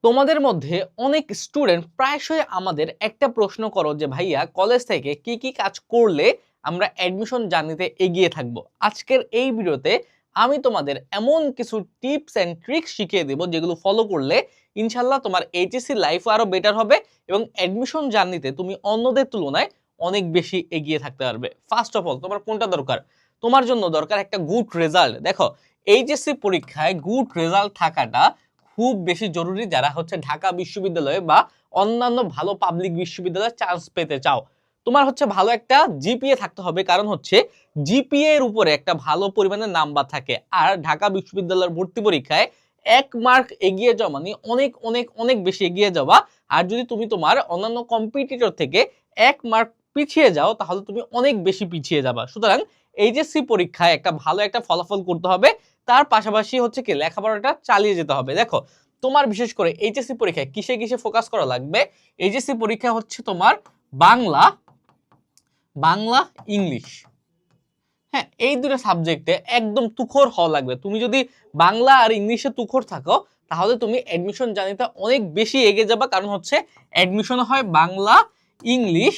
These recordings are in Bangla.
তোমাদের মধ্যে অনেক স্টুডেন্ট প্রায়শই আমাদের একটা প্রশ্ন করো যে ভাইয়া কলেজ থেকে কি কি কাজ করলে আমরা অ্যাডমিশন জার্নিতে এগিয়ে থাকব। আজকের এই ভিডিওতে আমি তোমাদের এমন কিছু টিপস অ্যান্ড ট্রিক্স শিখিয়ে দেব যেগুলো ফলো করলে ইনশাল্লাহ তোমার এইচএসসি লাইফও আরো বেটার হবে এবং অ্যাডমিশন জার্নিতে তুমি অন্যদের তুলনায় অনেক বেশি এগিয়ে থাকতে পারবে। ফার্স্ট অফ অল তোমার কোনটা দরকার? তোমার জন্য দরকার একটা গুড রেজাল্ট। দেখো, এইচএসসি পরীক্ষায় গুড রেজাল্ট থাকাটা খুব বেশি জরুরি যারা হচ্ছে ঢাকা বিশ্ববিদ্যালয়ে বা অন্যান্য ভালো পাবলিক বিশ্ববিদ্যালয়ে চান্স পেতে চাও। তোমার হচ্ছে ভালো একটা জিপিএ থাকতে হবে, কারণ হচ্ছে জিপিএ এর উপরে একটা ভালো পরিমাণে নাম্বার থাকে। আর ঢাকা বিশ্ববিদ্যালয়ের ভর্তি পরীক্ষায় 1 মার্ক এগিয়ে যাওয়া মানে অনেক অনেক অনেক বেশি এগিয়ে যাওয়া। আর যদি তুমি তোমার অন্যান্য কম্পিটিটর থেকে 1 মার্ক পিছিয়ে যাও তাহলে তুমি অনেক বেশি পিছিয়ে যাবা। সুতরাং এইচএসসি পরীক্ষায় একটা ভালো একটা ফলাফল করতে হবে, তার পাশাপাশি হচ্ছে কি লেখাপড়াটা চালিয়ে যেতে হবে। দেখো, তোমার বিশেষ করে এইচএসসি পরীক্ষায় কিসে কিসে ফোকাস করা লাগবে? এইচএসসি পরীক্ষা হচ্ছে তোমার বাংলা, ইংলিশ, হ্যাঁ, এই দুটো সাবজেক্টে একদম তুখর হওয়া লাগবে। তুমি যদি বাংলা আর ইংলিশে তুখর থাকো তাহলে তুমি অ্যাডমিশন জার্নিতে অনেক বেশি এগিয়ে যাবে, কারণ হচ্ছে অ্যাডমিশন হয় বাংলা, ইংলিশ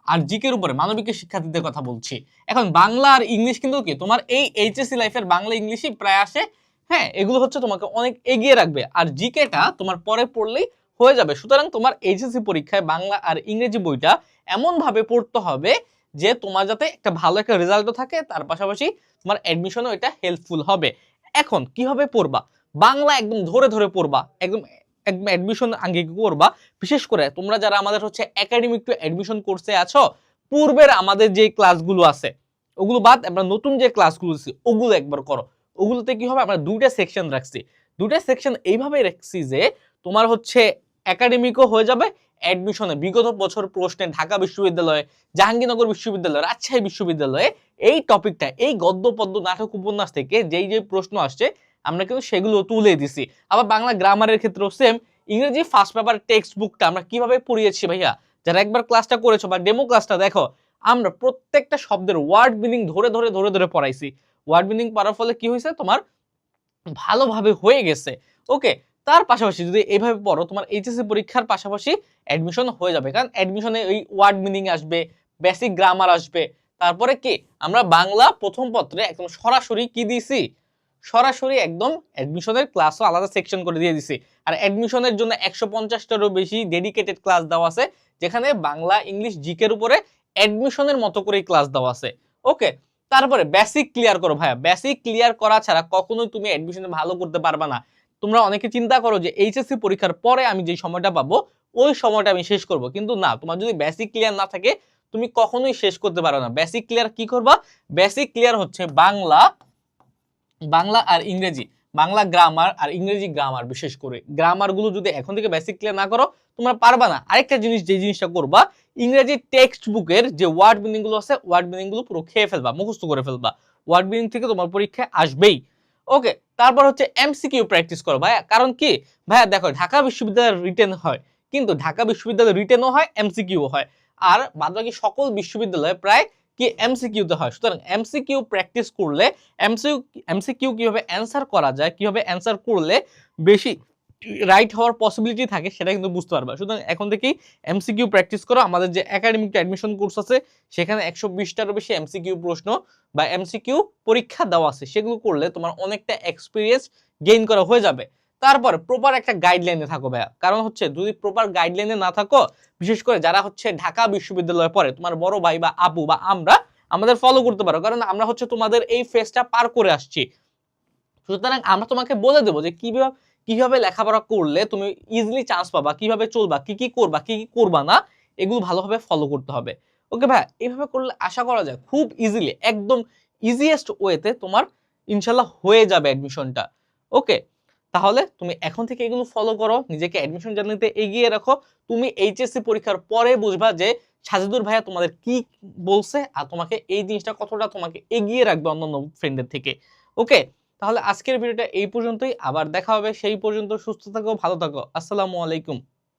আর জিকের উপরে। মানবিকের শিক্ষার্থীদের কথা বলছি। এখন বাংলা আর ইংলিশ কিন্তু কি তোমার এই এইচএসসি লাইফের বাংলা ইংলিশই প্রায় আসে। হ্যাঁ, এগুলো হচ্ছে তোমাকে অনেক এগিয়ে রাখবে, আর জিকেটা তোমার পরে পড়লেই হয়ে যাবে। সুতরাং তোমার এইচএসসি পরীক্ষায় বাংলা আর ইংরেজি বইটা এমন ভাবে পড়তে হবে যে তোমার যাতে একটা ভালো একটা রেজাল্টও থাকে, তার পাশাপাশি তোমার অ্যাডমিশনও এটা হেল্পফুল হবে। এখন কিভাবে পড়বা? বাংলা একদম ধরে ধরে পড়বা, একদম একদম অ্যাডমিশন আগে করবা। বিশেষ করে তোমরা যারা আমাদের হচ্ছে একাডেমিক টু অ্যাডমিশন কোর্সে আছো, পূর্বের আমাদের যে ক্লাসগুলো আছে ওগুলো বাদ আমরা নতুন যে ক্লাসগুলো আছে ওগুলো একবার করো। ওগুলোতে কি হবে, আমরা দুইটা সেকশন রাখছি। দুইটা সেকশন এইভাবে রাখছি যে তোমার হচ্ছে একাডেমিকও হয়ে যাবে, অ্যাডমিশনে বিগত বছর প্রশ্নে ঢাকা বিশ্ববিদ্যালয়ে, জাহাঙ্গীরনগর বিশ্ববিদ্যালয়, রাজশাহী বিশ্ববিদ্যালয়ে এই টপিকটা, এই গদ্য পদ্য নাটক উপন্যাস থেকে যেই যে প্রশ্ন আসছে আমরা কিন্তু সেগুলো তুলে দিছি। আবার বাংলা গ্রামারের ক্ষেত্রেও সেম। ইংরেজি ফার্স্ট পেপার টেক্সট বুকটা আমরা কিভাবে পড়িয়েছি ভাইয়া, যারা একবার ক্লাসটা করেছো বা ডেমো ক্লাসটা দেখো, আমরা প্রত্যেকটা শব্দের ওয়ার্ড মিনিং ধরে ধরে ধরে ধরে পড়াইছি। ওয়ার্ড মিনিং পড়ার ফলে কি হয়েছে, তোমার ভালোভাবে হয়ে গেছে। ওকে, তার পাশাপাশি যদি এইভাবে পড়ো তোমার এইচএসসি পরীক্ষার পাশাপাশি অ্যাডমিশন হয়ে যাবে, কারণ অ্যাডমিশনে ওই ওয়ার্ড মিনিং আসবে, বেসিক গ্রামার আসবে। তারপরে কি আমরা বাংলা প্রথম পত্রে একদম সরাসরি কি দিয়েছি, সরাসরি একদম অ্যাডমিশনের ক্লাসও আলাদা সেকশন করে দিয়ে দিছি। আর অ্যাডমিশনের জন্য 150টারও বেশি ডেডিকেটেড ক্লাস দেওয়া আছে, যেখানে বাংলা ইংলিশ জিকের উপরে অ্যাডমিশনের মতো করে ক্লাস দেওয়া আছে। ওকে, তারপরে বেসিক ক্লিয়ার করো ভাইয়া। বেসিক ক্লিয়ার করা ছাড়া কখনোই তুমি অ্যাডমিশনে ভালো করতে পারবা না। তোমরা অনেকে চিন্তা করো যে এইচএসসি পরীক্ষার পরে আমি যে সময়টা পাবো ওই সময়টা আমি শেষ করব, কিন্তু না, তোমার যদি বেসিক ক্লিয়ার না থাকে তুমি কখনোই শেষ করতে পারো না। বেসিক ক্লিয়ার কি করবা? বেসিক ক্লিয়ার হচ্ছে বাংলা, আর ইংরেজি, বাংলা গ্রামার আর ইংরেজি গ্রামার। বিশেষ করে গ্রামারগুলো যদি এখন থেকে বেসিক ক্লিয়ার না করো তোমরা পারবা না। আরেকটা জিনিস, যে জিনিসটা করবা, ইংরেজি টেক্সট বুকের যে ওয়ার্ড মিনিং গুলো আছে ওয়ার্ড মিনিং গুলো পুরো খেয়ে ফেলবা, মুখস্থ করে ফেলবা। ওয়ার্ড মিনিং থেকে তোমার পরীক্ষায় আসবেই। ওকে, তারপর হচ্ছে এমসিকিউ প্র্যাকটিস করো ভাইয়া। কারণ কি ভাইয়া, দেখো, ঢাকা বিশ্ববিদ্যালয়ের রিটেন হয়, কিন্তু ঢাকা বিশ্ববিদ্যালয়ের রিটেনও হয়, এমসিকিউ হয়। আর বাদবাকি সকল বিশ্ববিদ্যালয়ে প্রায় কি এমসিকিউতে হয়। সুতরাং এমসিকিউ প্র্যাকটিস করলে এমসিকিউ কিভাবে অ্যান্সার করা যায়, কিভাবে অ্যান্সার করলে বেশি রাইট হওয়ার পসিবিলিটি থাকে সেটা কিন্তু বুঝতে পারবা। সুতরাং এখন থেকেই এমসিকিউ প্র্যাকটিস করো। আমাদের যে একাডেমিক অ্যাডমিশন কোর্স আছে সেখানে 120টারও বেশি এমসিকিউ প্রশ্ন বা এমসিকিউ পরীক্ষা দেওয়া আছে, সেগুলো করলে তোমার অনেকটা এক্সপিরিয়েন্স গেইন করা হয়ে যাবে। তারপর প্রপার একটা গাইডলাইনে থাকো ভাইয়া। কারণ হচ্ছে যদি প্রপার গাইডলাইনে না থাকো, বিশেষ করে যারা হচ্ছে ঢাকা বিশ্ববিদ্যালয়ে পড়ে, তোমার বড় ভাই বা আপু বা আমরা, আমাদের ফলো করতে পারো, কারণ আমরা হচ্ছে তোমাদের এই ফেজটা পার করে আসছি। সুতরাং আমরা তোমাকে বলে দেবো যে কিভাবে লেখাপড়া করলে তুমি ইজিলি চান্স পাবা, কিভাবে চলবা, কি কি করবা, কি কি করবা না, এগুলো ভালোভাবে ফলো করতে হবে। ওকে ভাই, এইভাবে করলে আশা করা যায় খুব ইজিলি, একদম ইজিয়েস্ট ওয়েতে তোমার ইনশাল্লাহ হয়ে যাবে অ্যাডমিশনটা। ওকে, তাহলে তুমি এখন থেকে এগুলো ফলো করো, নিজেকে অ্যাডমিশন জার্নিতে এগিয়ে রাখো। তুমি এইচএসসি পরীক্ষার পরে বুঝবা যে সাজিদুর ভাইয়া তোমাদের কি বলছে আর তোমাকে এই জিনিসটা কতটা তোমাকে এগিয়ে রাখবে অন্যান্য ফ্রেন্ডের থেকে। ওকে, তাহলে আজকের ভিডিওটা এই পর্যন্তই। আবার দেখা হবে, সেই পর্যন্ত সুস্থ থাকো, ভালো থাকো। আসসালামু আলাইকুম।